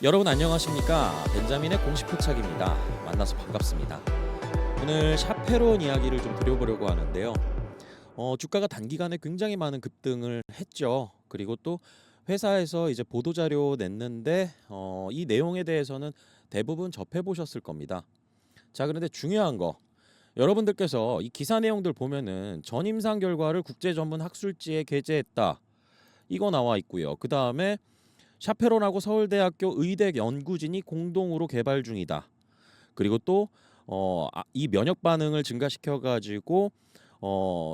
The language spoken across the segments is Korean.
여러분 안녕하십니까? 벤자민의 공식 포착입니다. 만나서 반갑습니다. 오늘 샤페론 이야기를 좀 드려보려고 하는데요. 주가가 단기간에 굉장히 많은 급등을 했죠. 그리고 또 회사에서 이제 보도자료 냈는데 이 내용에 대해서는 대부분 접해보셨을 겁니다. 자, 그런데 중요한 거 여러분들께서 이 기사 내용들 보면은 전임상 결과를 국제전문학술지에 게재했다. 이거 나와 있고요. 그 다음에 샤페론하고 서울대학교 의대 연구진이 공동으로 개발 중이다. 그리고 또 이 면역 반응을 증가시켜 가지고 어,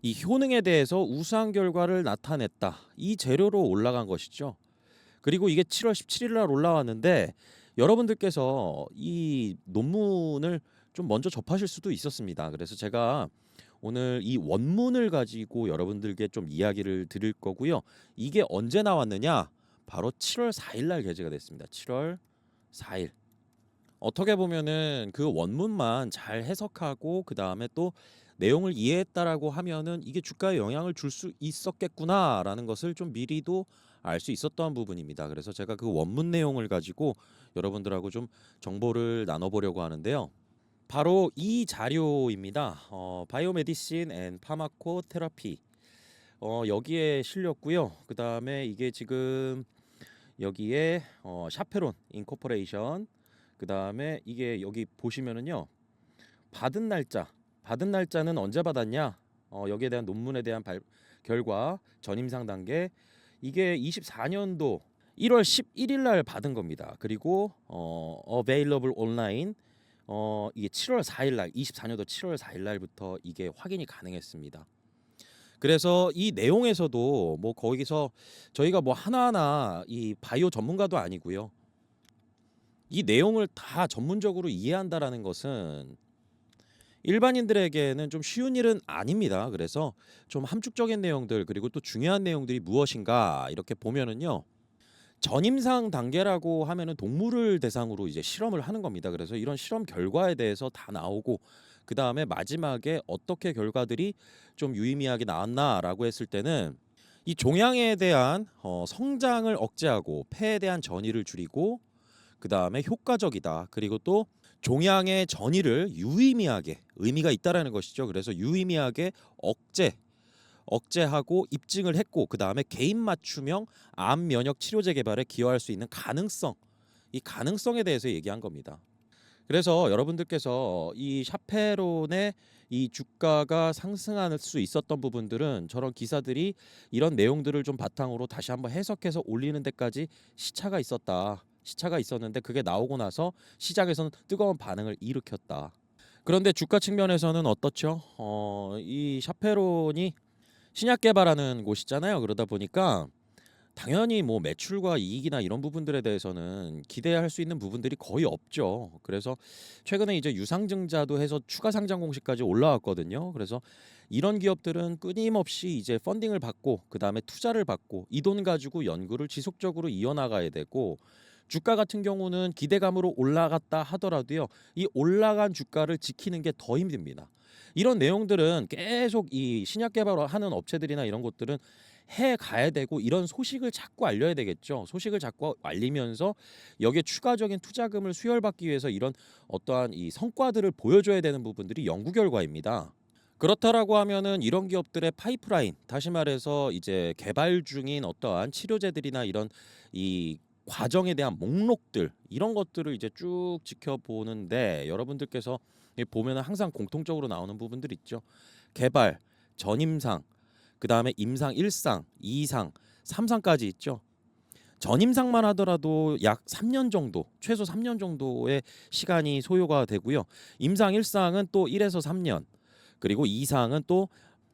이 효능에 대해서 우수한 결과를 나타냈다. 이 재료로 올라간 것이죠. 그리고 이게 7월 17일 날 올라왔는데 여러분들께서 이 논문을 좀 먼저 접하실 수도 있었습니다. 그래서 제가 오늘 이 원문을 가지고 여러분들께 좀 이야기를 드릴 거고요. 이게 언제 나왔느냐? 바로 7월 4일 날 게재가 됐습니다. 7월 4일. 어떻게 보면은 그 원문만 잘 해석하고 그다음에 또 내용을 이해했다라고 하면은 이게 주가에 영향을 줄 수 있었겠구나라는 것을 좀 미리도 알 수 있었던 부분입니다. 그래서 제가 그 원문 내용을 가지고 여러분들하고 좀 정보를 나눠보려고 하는데요. 바로 이 자료입니다. 바이오메디신 앤 파마코 테라피. 여기에 실렸고요. 그다음에 이게 지금 여기에 샤페론 인코퍼레이션 그다음에 이게 여기 보시면은요. 받은 날짜는 언제 받았냐? 여기에 대한 논문에 대한 결과 전임상 단계 이게 24년도 1월 11일 날 받은 겁니다. 그리고 available online 이게 7월 4일 날 24년도 7월 4일 날부터 이게 확인이 가능했습니다. 그래서 이 내용에서도 뭐 거기서 저희가 뭐 하나하나 이 바이오 전문가도 아니고요. 이 내용을 다 전문적으로 이해한다라는 것은 일반인들에게는 좀 쉬운 일은 아닙니다. 그래서 좀 함축적인 내용들 그리고 또 중요한 내용들이 무엇인가 이렇게 보면은요. 전임상 단계라고 하면은 동물을 대상으로 이제 실험을 하는 겁니다. 그래서 이런 실험 결과에 대해서 다 나오고 그 다음에 마지막에 어떻게 결과들이 좀 유의미하게 나왔나라고 했을 때는 이 종양에 대한 성장을 억제하고 폐에 대한 전이를 줄이고 그 다음에 효과적이다. 그리고 또 종양의 전이를 유의미하게 의미가 있다라는 것이죠. 그래서 유의미하게 억제하고 입증을 했고 그 다음에 개인 맞춤형 암 면역 치료제 개발에 기여할 수 있는 가능성 이 가능성에 대해서 얘기한 겁니다. 그래서 여러분들께서 이 샤페론의 이 주가가 상승할 수 있었던 부분들은 저런 기사들이 이런 내용들을 좀 바탕으로 다시 한번 해석해서 올리는 데까지 시차가 있었다. 시차가 있었는데 그게 나오고 나서 시장에서는 뜨거운 반응을 일으켰다. 그런데 주가 측면에서는 어떻죠? 이 샤페론이 신약 개발하는 곳이잖아요. 그러다 보니까 당연히 뭐 매출과 이익이나 이런 부분들에 대해서는 기대할 수 있는 부분들이 거의 없죠. 그래서 최근에 이제 유상증자도 해서 추가 상장 공시까지 올라왔거든요. 그래서 이런 기업들은 끊임없이 이제 펀딩을 받고 그다음에 투자를 받고 이 돈 가지고 연구를 지속적으로 이어나가야 되고 주가 같은 경우는 기대감으로 올라갔다 하더라도요. 이 올라간 주가를 지키는 게 더 힘듭니다. 이런 내용들은 계속 이 신약 개발을 하는 업체들이나 이런 곳들은 해 가야 되고 이런 소식을 자꾸 알려야 되겠죠. 소식을 자꾸 알리면서 여기에 추가적인 투자금을 수혈받기 위해서 이런 어떠한 이 성과들을 보여줘야 되는 부분들이 연구 결과입니다. 그렇다라고 하면은 이런 기업들의 파이프라인, 다시 말해서 이제 개발 중인 어떠한 치료제들이나 이런 이 과정에 대한 목록들 이런 것들을 이제 쭉 지켜보는데 여러분들께서 보면은 항상 공통적으로 나오는 부분들 있죠. 개발, 전임상, 그 다음에 임상 1상, 2상, 3상까지 있죠. 전임상만 하더라도 약 3년 정도, 최소 3년 정도의 시간이 소요가 되고요. 임상 1상은 또 1에서 3년, 그리고 2상은 또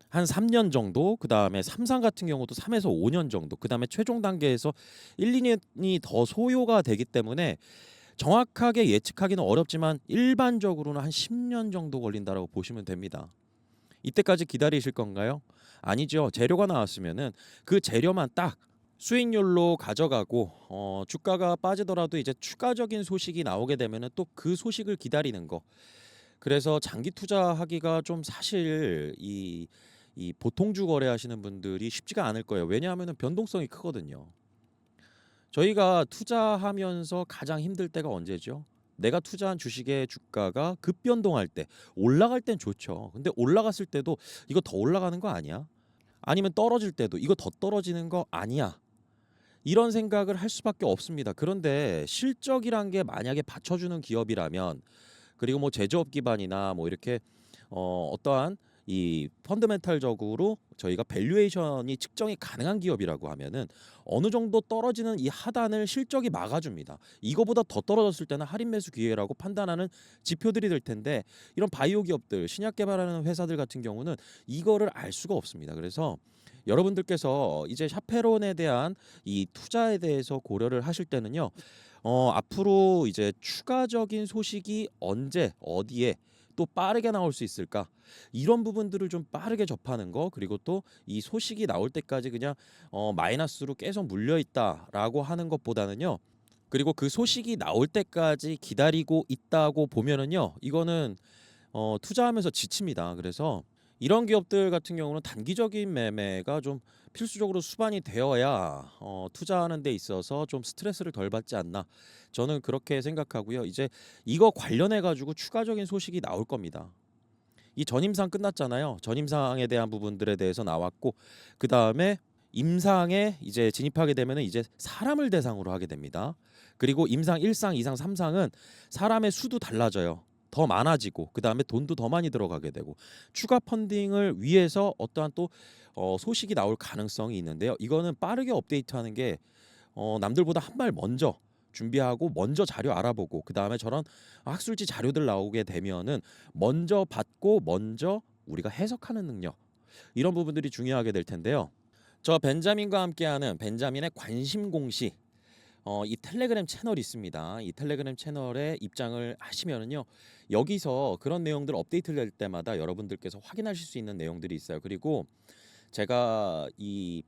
한 3년 정도, 그 다음에 3상 같은 경우도 3에서 5년 정도, 그 다음에 최종 단계에서 1, 2년이 더 소요가 되기 때문에 정확하게 예측하기는 어렵지만 일반적으로는 한 10년 정도 걸린다라고 보시면 됩니다. 이때까지 기다리실 건가요? 아니죠. 재료가 나왔으면은 그 재료만 딱 수익률로 가져가고 주가가 빠지더라도 이제 추가적인 소식이 나오게 되면은 또 그 소식을 기다리는 거. 그래서 장기 투자하기가 좀 사실 이 보통주 거래하시는 분들이 쉽지가 않을 거예요. 왜냐하면은 변동성이 크거든요. 저희가 투자하면서 가장 힘들 때가 언제죠? 내가 투자한 주식의 주가가 급변동할 때, 올라갈 땐 좋죠. 근데 올라갔을 때도 이거 더 올라가는 거 아니야? 아니면 떨어질 때도 이거 더 떨어지는 거 아니야? 이런 생각을 할 수밖에 없습니다. 그런데 실적이란 게 만약에 받쳐주는 기업이라면, 그리고 뭐 제조업 기반이나 뭐 이렇게 어떠한 이 펀더멘탈적으로 저희가 밸류에이션이 측정이 가능한 기업이라고 하면은 어느 정도 떨어지는 이 하단을 실적이 막아줍니다. 이거보다 더 떨어졌을 때는 할인 매수 기회라고 판단하는 지표들이 될 텐데, 이런 바이오 기업들, 신약 개발하는 회사들 같은 경우는 이거를 알 수가 없습니다. 그래서 여러분들께서 이제 샤페론에 대한 이 투자에 대해서 고려를 하실 때는요. 앞으로 이제 추가적인 소식이 언제 어디에 또 빠르게 나올 수 있을까? 이런 부분들을 좀 빠르게 접하는 거, 그리고 또 이 소식이 나올 때까지 그냥 마이너스로 계속 물려 있다라고 하는 것보다는요. 그리고 그 소식이 나올 때까지 기다리고 있다고 보면은요. 이거는 투자하면서 지칩니다. 그래서 이런 기업들 같은 경우는 단기적인 매매가 좀 필수적으로 수반이 되어야 투자하는 데 있어서 좀 스트레스를 덜 받지 않나, 저는 그렇게 생각하고요. 이제 이거 관련해 가지고 추가적인 소식이 나올 겁니다. 이 전임상 끝났잖아요. 전임상에 대한 부분들에 대해서 나왔고, 그 다음에 임상에 이제 진입하게 되면은 이제 사람을 대상으로 하게 됩니다. 그리고 임상 1상, 2상, 3상은 사람의 수도 달라져요. 더 많아지고, 그 다음에 돈도 더 많이 들어가게 되고, 추가 펀딩을 위해서 어떠한 또 소식이 나올 가능성이 있는데요. 이거는 빠르게 업데이트하는 게 남들보다 한 발 먼저 준비하고, 먼저 자료 알아보고, 그 다음에 저런 학술지 자료들 나오게 되면은 먼저 받고 먼저 우리가 해석하는 능력, 이런 부분들이 중요하게 될 텐데요. 저 벤자민과 함께하는 벤자민의 관심 공시, 이 텔레그램 채널이 있습니다. 이 텔레그램 채널에 입장을 하시면은요, 여기서 그런 내용들 업데이트 될 때마다 여러분들께서 확인하실 수 있는 내용들이 있어요. 그리고 제가 이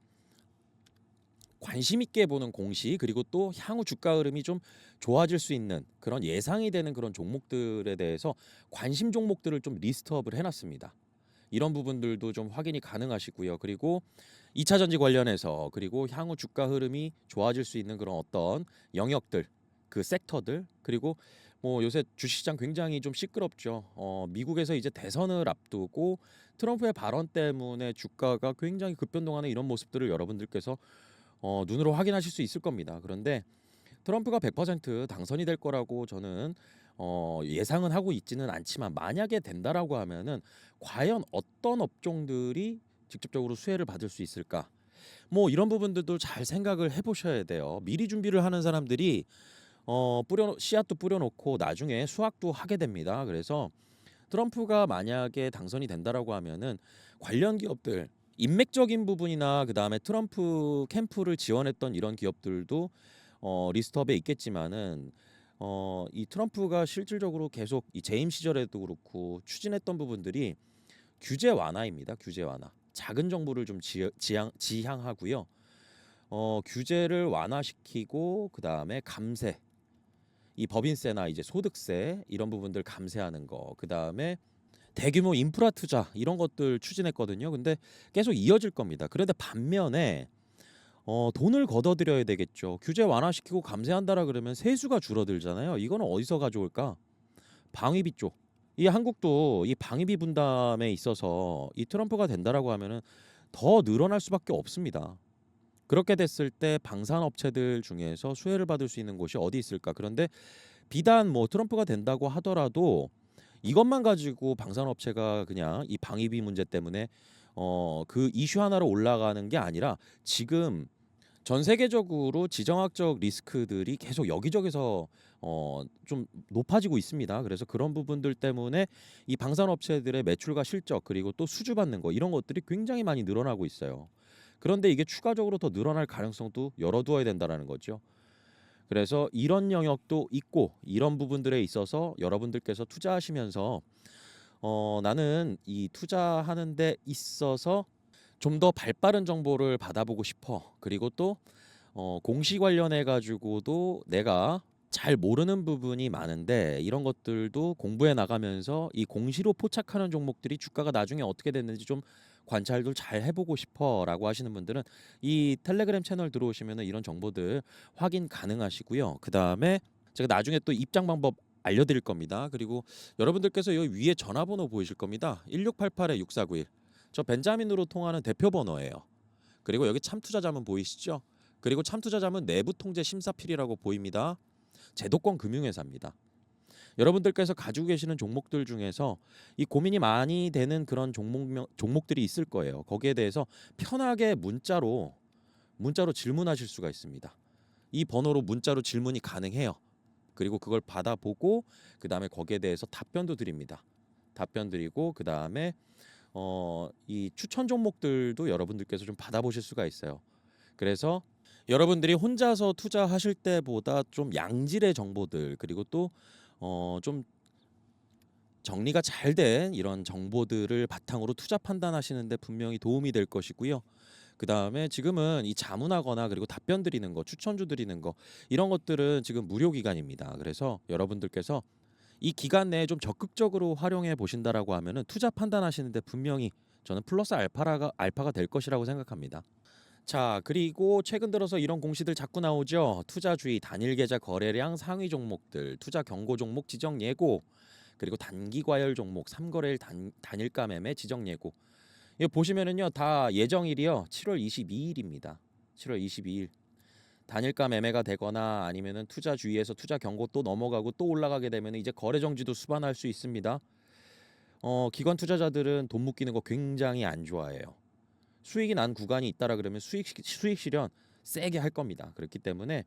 관심 있게 보는 공시, 그리고 또 향후 주가 흐름이 좀 좋아질 수 있는 그런 예상이 되는 그런 종목들에 대해서 관심 종목들을 좀 리스트업을 해놨습니다. 이런 부분들도 좀 확인이 가능하시고요. 그리고 2차 전지 관련해서, 그리고 향후 주가 흐름이 좋아질 수 있는 그런 어떤 영역들, 그 섹터들, 그리고 뭐 요새 주식시장 굉장히 좀 시끄럽죠. 미국에서 이제 대선을 앞두고 트럼프의 발언 때문에 주가가 굉장히 급변동하는 이런 모습들을 여러분들께서 눈으로 확인하실 수 있을 겁니다. 그런데 트럼프가 100% 당선이 될 거라고 저는 예상은 하고 있지는 않지만, 만약에 된다라고 하면은 과연 어떤 업종들이 직접적으로 수혜를 받을 수 있을까? 뭐 이런 부분들도 잘 생각을 해보셔야 돼요. 미리 준비를 하는 사람들이 뿌려 씨앗도 뿌려놓고 나중에 수확도 하게 됩니다. 그래서 트럼프가 만약에 당선이 된다라고 하면은 관련 기업들, 인맥적인 부분이나 그 다음에 트럼프 캠프를 지원했던 이런 기업들도 리스트업에 있겠지만은 이 트럼프가 실질적으로 계속 이 재임 시절에도 그렇고 추진했던 부분들이 규제 완화입니다. 규제 완화. 작은 정부를 좀 지향하고요. 규제를 완화시키고, 그 다음에 감세, 이 법인세나 이제 소득세 이런 부분들 감세하는 거, 그 다음에 대규모 인프라 투자 이런 것들 추진했거든요. 근데 계속 이어질 겁니다. 그런데 반면에 돈을 걷어들여야 되겠죠. 규제 완화시키고 감세한다라 그러면 세수가 줄어들잖아요. 이거는 어디서 가져올까? 방위비 쪽. 이 한국도 이 방위비 분담에 있어서 이 트럼프가 된다라고 하면은 더 늘어날 수밖에 없습니다. 그렇게 됐을 때 방산업체들 중에서 수혜를 받을 수 있는 곳이 어디 있을까? 그런데 비단 뭐 트럼프가 된다고 하더라도 이것만 가지고 방산업체가 그냥 이 방위비 문제 때문에 그 이슈 하나로 올라가는 게 아니라, 지금 전 세계적으로 지정학적 리스크들이 계속 여기저기서 좀 높아지고 있습니다. 그래서 그런 부분들 때문에 이 방산업체들의 매출과 실적, 그리고 또 수주받는 거, 이런 것들이 굉장히 많이 늘어나고 있어요. 그런데 이게 추가적으로 더 늘어날 가능성도 열어두어야 된다라는 거죠. 그래서 이런 영역도 있고, 이런 부분들에 있어서 여러분들께서 투자하시면서 나는 이 투자하는 데 있어서 좀 더 발빠른 정보를 받아보고 싶어. 그리고 또 공시 관련해 가지고도 내가 잘 모르는 부분이 많은데, 이런 것들도 공부해 나가면서 이 공시로 포착하는 종목들이 주가가 나중에 어떻게 됐는지 좀 관찰도 잘 해보고 싶어라고 하시는 분들은 이 텔레그램 채널 들어오시면은 이런 정보들 확인 가능하시고요. 그 다음에 제가 나중에 또 입장 방법 알려드릴 겁니다. 그리고 여러분들께서 여기 위에 전화번호 보이실 겁니다. 1688-6491. 저 벤자민으로 통하는 대표 번호예요. 그리고 여기 참투자자문 보이시죠? 그리고 참투자자문 내부 통제 심사필이라고 보입니다. 제도권 금융회사입니다. 여러분들께서 가지고 계시는 종목들 중에서 이 고민이 많이 되는 그런 종목들이 있을 거예요. 거기에 대해서 편하게 문자로 질문하실 수가 있습니다. 이 번호로 문자로 질문이 가능해요. 그리고 그걸 받아보고 그 다음에 거기에 대해서 답변도 드립니다. 답변 드리고 그 다음에 이 추천 종목들도 여러분들께서 좀 받아보실 수가 있어요. 그래서 여러분들이 혼자서 투자하실 때보다 좀 양질의 정보들 그리고 또 좀 정리가 잘 된 이런 정보들을 바탕으로 투자 판단하시는데 분명히 도움이 될 것이고요. 그 다음에 지금은 이 자문하거나 그리고 답변 드리는 거, 추천주 드리는 거 이런 것들은 지금 무료 기간입니다. 그래서 여러분들께서 이 기간 내에 좀 적극적으로 활용해 보신다라고 하면은 투자 판단하시는데 분명히 저는 플러스 알파가 될 것이라고 생각합니다. 자, 그리고 최근 들어서 이런 공시들 자꾸 나오죠. 투자 주의, 단일 계좌 거래량 상위 종목들, 투자 경고 종목 지정 예고, 그리고 단기 과열 종목, 3거래일 단일가 매매 지정 예고. 이거 보시면은요, 다 예정일이요. 7월 22일입니다. 7월 22일. 단일가 매매가 되거나 아니면은 투자 주의에서 투자 경고 또 넘어가고 또 올라가게 되면 이제 거래 정지도 수반할 수 있습니다. 기관 투자자들은 돈 묶이는 거 굉장히 안 좋아해요. 수익이 난 구간이 있다라 그러면 수익 실현 세게 할 겁니다. 그렇기 때문에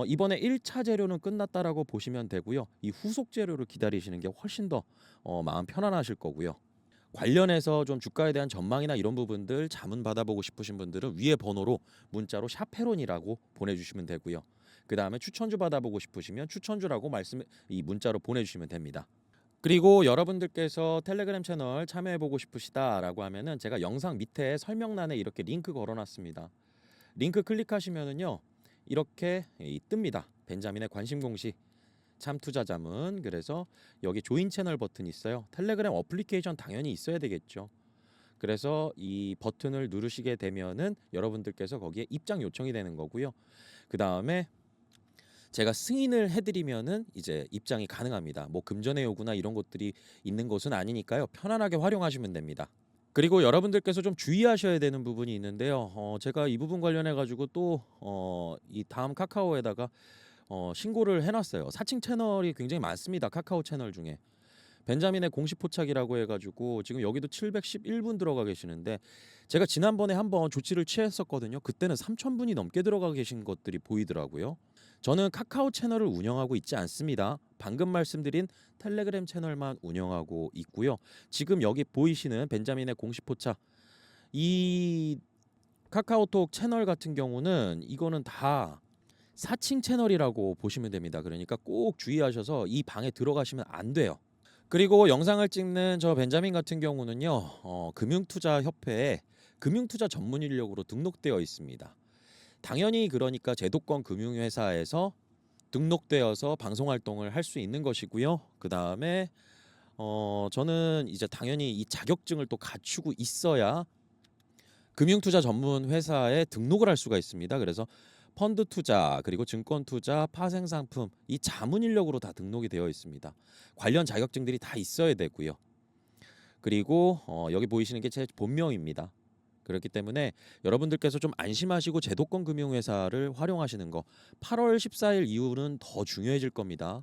이번에 1차 재료는 끝났다라고 보시면 되고요. 이 후속 재료를 기다리시는 게 훨씬 더 마음 편안하실 거고요. 관련해서 좀 주가에 대한 전망이나 이런 부분들 자문 받아보고 싶으신 분들은 위에 번호로 문자로 샤페론이라고 보내주시면 되고요. 그 다음에 추천주 받아보고 싶으시면 추천주라고 이 문자로 보내주시면 됩니다. 그리고 여러분들께서 텔레그램 채널 참여해보고 싶으시다라고 하면은 제가 영상 밑에 설명란에 이렇게 링크 걸어놨습니다. 링크 클릭하시면은요 이렇게 뜹니다. 벤자민의 관심 공시 참투자자문. 그래서 여기 조인 채널 버튼이 있어요. 텔레그램 어플리케이션 당연히 있어야 되겠죠. 그래서 이 버튼을 누르시게 되면은 여러분들께서 거기에 입장 요청이 되는 거고요. 그 다음에 제가 승인을 해드리면은 이제 입장이 가능합니다. 뭐 금전의 요구나 이런 것들이 있는 것은 아니니까요. 편안하게 활용하시면 됩니다. 그리고 여러분들께서 좀 주의하셔야 되는 부분이 있는데요. 제가 이 부분 관련해 가지고 또 이 다음 카카오에다가 신고를 해놨어요. 사칭 채널이 굉장히 많습니다. 카카오 채널 중에. 벤자민의 공식 포착이라고 해가지고 지금 여기도 711분 들어가 계시는데 제가 지난번에 한번 조치를 취했었거든요. 그때는 3,000분이 넘게 들어가 계신 것들이 보이더라고요. 저는 카카오 채널을 운영하고 있지 않습니다. 방금 말씀드린 텔레그램 채널만 운영하고 있고요. 지금 여기 보이시는 벤자민의 공식 포착 이 카카오톡 채널 같은 경우는 이거는 다 사칭 채널이라고 보시면 됩니다. 그러니까 꼭 주의하셔서 이 방에 들어가시면 안 돼요. 그리고 영상을 찍는 저 벤자민 같은 경우는요. 금융투자협회에 금융투자 전문 인력으로 등록되어 있습니다. 당연히 그러니까 제도권 금융회사에서 등록되어서 방송 활동을 할 수 있는 것이고요. 그 다음에 저는 이제 당연히 이 자격증을 또 갖추고 있어야 금융투자 전문 회사에 등록을 할 수가 있습니다. 그래서 펀드 투자 그리고 증권 투자 파생 상품 이 자문 인력으로 다 등록이 되어 있습니다. 관련 자격증들이 다 있어야 되고요. 그리고 여기 보이시는 게 제 본명입니다. 그렇기 때문에 여러분들께서 좀 안심하시고 제도권 금융회사를 활용하시는 거 8월 14일 이후는 더 중요해질 겁니다.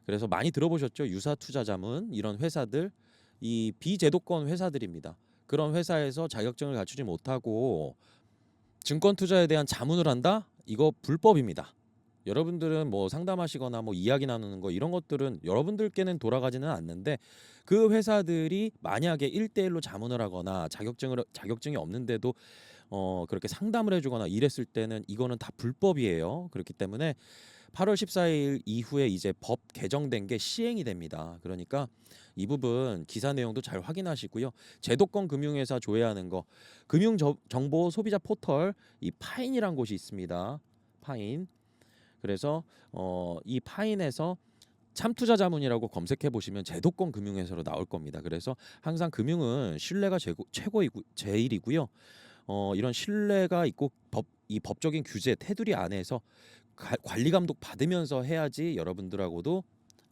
그래서 많이 들어보셨죠? 유사투자자문 이런 회사들 이 비제도권 회사들입니다. 그런 회사에서 자격증을 갖추지 못하고 증권 투자에 대한 자문을 한다? 이거 불법입니다. 여러분들은 뭐 상담하시거나 뭐 이야기 나누는 거 이런 것들은 여러분들께는 돌아가지는 않는데 그 회사들이 만약에 1대1로 자문을 하거나 자격증이 없는데도 그렇게 상담을 해주거나 이랬을 때는 이거는 다 불법이에요. 그렇기 때문에 8월 14일 이후에 이제 법 개정된 게 시행이 됩니다. 그러니까 이 부분 기사 내용도 잘 확인하시고요. 제도권 금융회사 조회하는 거 금융정보 소비자 포털 이 파인이란 곳이 있습니다. 파인. 그래서 이 파인에서 참투자자문이라고 검색해 보시면 제도권 금융회사로 나올 겁니다. 그래서 항상 금융은 신뢰가 최고이고 제일이고요. 이런 신뢰가 있고 이 법적인 규제 테두리 안에서 관리 감독 받으면서 해야지 여러분들하고도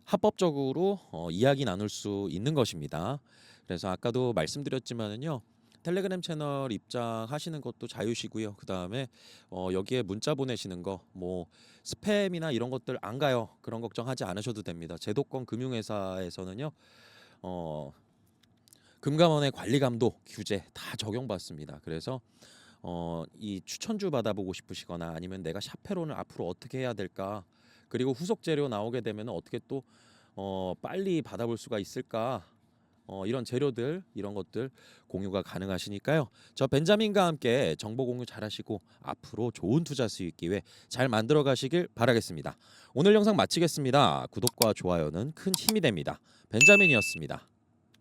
합법적으로 이야기 나눌 수 있는 것입니다. 그래서 아까도 말씀드렸지만은요. 텔레그램 채널 입장하시는 것도 자유시고요. 그다음에 여기에 문자 보내시는 거 뭐 스팸이나 이런 것들 안 가요. 그런 걱정하지 않으셔도 됩니다. 제도권 금융회사에서는요. 어, 금감원의 관리 감독 규제 다 적용받습니다. 그래서 이 추천주 받아보고 싶으시거나 아니면 내가 샤페론을 앞으로 어떻게 해야 될까? 그리고 후속 재료 나오게 되면 어떻게 또 빨리 받아볼 수가 있을까? 이런 재료들 이런 것들 공유가 가능하시니까요. 저 벤자민과 함께 정보 공유 잘하시고 앞으로 좋은 투자 수익 기회 잘 만들어 가시길 바라겠습니다. 오늘 영상 마치겠습니다. 구독과 좋아요는 큰 힘이 됩니다. 벤자민이었습니다.